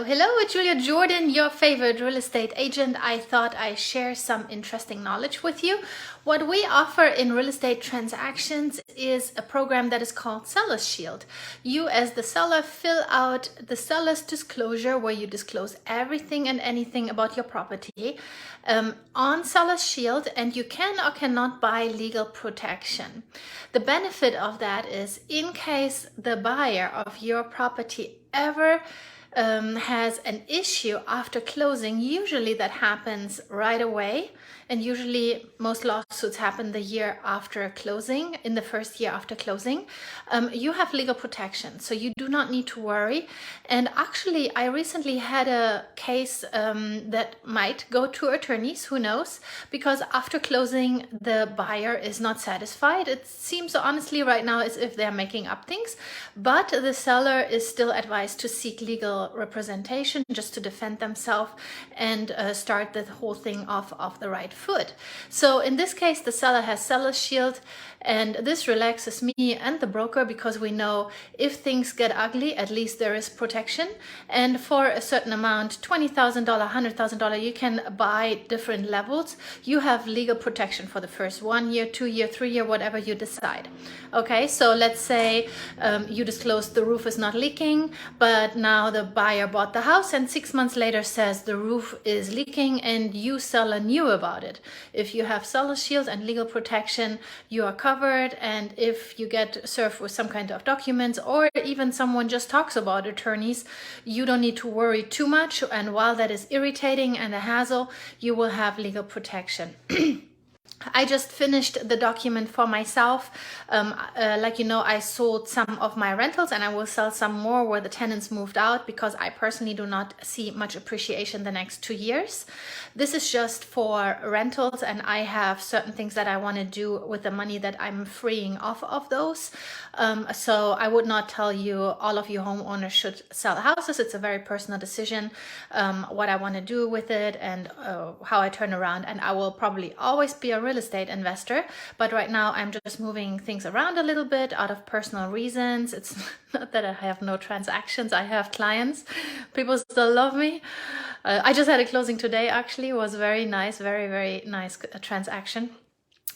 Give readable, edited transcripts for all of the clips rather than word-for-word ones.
Hello, it's Julia Jordan, your favorite real estate agent. I thought I'd share some interesting knowledge with you. What we offer in real estate transactions is a program that is called Seller's Shield. You as the seller fill out the seller's disclosure where you disclose everything and anything about your property on Seller's Shield, and you can or cannot buy legal protection. The benefit of that is in case the buyer of your property ever has an issue after closing, usually that happens right away, and usually most lawsuits happen the year after closing, in the first year after closing. You have legal protection, so you do not need to worry. And actually, I recently had a case that might go to attorneys, who knows, because after closing, the buyer is not satisfied. It seems honestly right now as if they're making up things, but the seller is still advised to seek legal representation just to defend themselves and start the whole thing off the right foot. So in this case, the seller has Seller's Shield, and this relaxes me and the broker because we know if things get ugly, at least there is protection. And for a certain amount, $20,000, $100,000, you can buy different levels. You have legal protection for the first 1 year, 2 year, 3 year, whatever you decide. Okay, so let's say you disclosed the roof is not leaking, but now the buyer bought the house and 6 months later says the roof is leaking and you, seller, knew about it. If you have Seller's Shield and legal protection, you are covered. And if you get served with some kind of documents, or even someone just talks about attorneys, you don't need to worry too much. And while that is irritating and a hassle, you will have legal protection. I just finished the document for myself. Like you know, I sold some of my rentals and I will sell some more where the tenants moved out because I personally do not see much appreciation the next 2 years. This is just for rentals, and I have certain things that I want to do with the money that I'm freeing off of those. So I would not tell you all of you homeowners should sell houses. It's a very personal decision, what I want to do with it and how I turn around. And I will probably always be a real estate investor, but right now I'm just moving things around a little bit out of personal reasons. It's not that I have no transactions. I have clients. People still love me. I just had a closing today, actually. It was very nice, very nice transaction.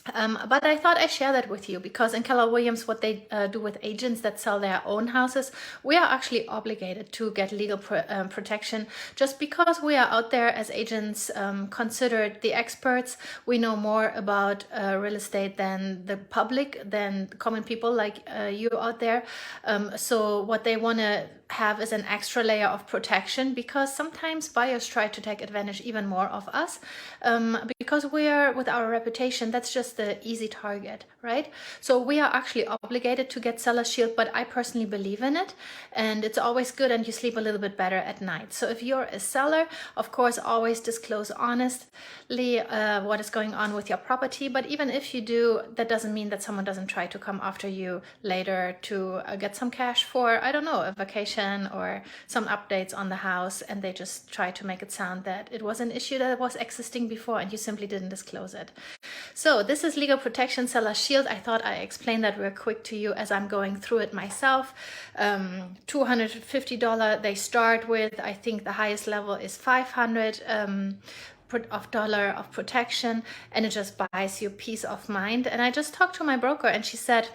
But I thought I'd share that with you because in Keller Williams, what they do with agents that sell their own houses, we are actually obligated to get legal protection just because we are out there as agents, considered the experts. We know more about real estate than the public, than common people like you out there. So what they want to have is an extra layer of protection because sometimes buyers try to take advantage even more of us because we are, with our reputation, that's just the easy target, right? So we are actually obligated to get Seller's Shield, but I personally believe in it and it's always good and you sleep a little bit better at night. So if you're a seller, of course, always disclose honestly what is going on with your property. But even if you do, that doesn't mean that someone doesn't try to come after you later to get some cash for, I don't know, a vacation or some updates on the house, and they just try to make it sound that it was an issue that was existing before and you simply didn't disclose it. So this is legal protection, Seller's Shield. I thought I explained that real quick to you as I'm going through it myself. $250 they start with. I think the highest level is $500 of protection, and it just buys you peace of mind. And I just talked to my broker and she said,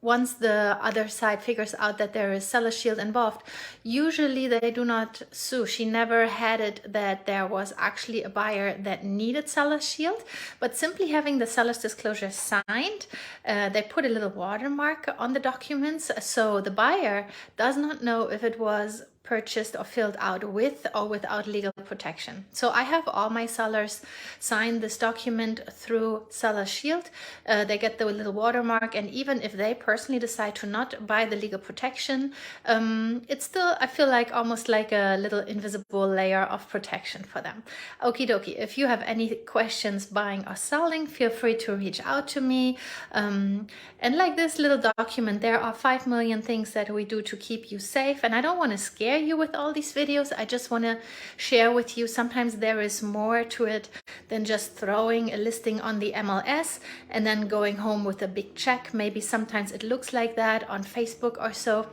once the other side figures out that there is Seller's Shield involved, usually they do not sue. She never had it that there was actually a buyer that needed Seller's Shield, but simply having the seller's disclosure signed, they put a little watermark on the documents, so the buyer does not know if it was purchased or filled out with or without legal protection. So I have all my sellers sign this document through Seller's Shield. They get the little watermark, and even if they personally decide to not buy the legal protection, it's still, I feel like, almost like a little invisible layer of protection for them. Okie dokie. If you have any questions buying or selling, feel free to reach out to me. And like this little document, there are 5 million things that we do to keep you safe, and I don't want to scare you with all these videos. I just want to share with you, sometimes there is more to it than just throwing a listing on the MLS and then going home with a big check. Maybe sometimes it looks like that on Facebook or so.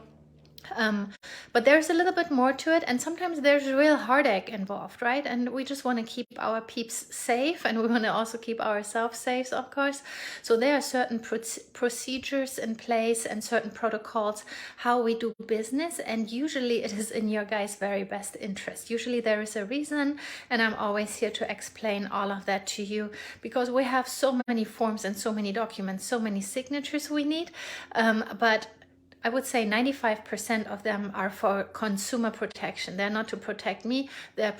But there's a little bit more to it, and sometimes there's real heartache involved, right? And we just want to keep our peeps safe, and we want to also keep ourselves safe, of course. So there are certain procedures in place and certain protocols how we do business, and usually it is in your guys' very best interest. Usually there is a reason, and I'm always here to explain all of that to you, because we have so many forms and so many documents, so many signatures we need, but I would say 95% of them are for consumer protection. They're not to protect me, they're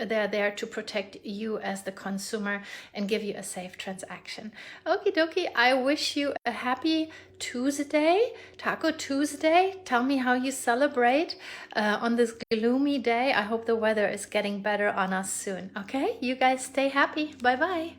there to protect you as the consumer and give you a safe transaction. Okie dokie, I wish you a happy Tuesday, Taco Tuesday. Tell me how you celebrate on this gloomy day. I hope the weather is getting better on us soon. Okay, you guys stay happy. Bye bye.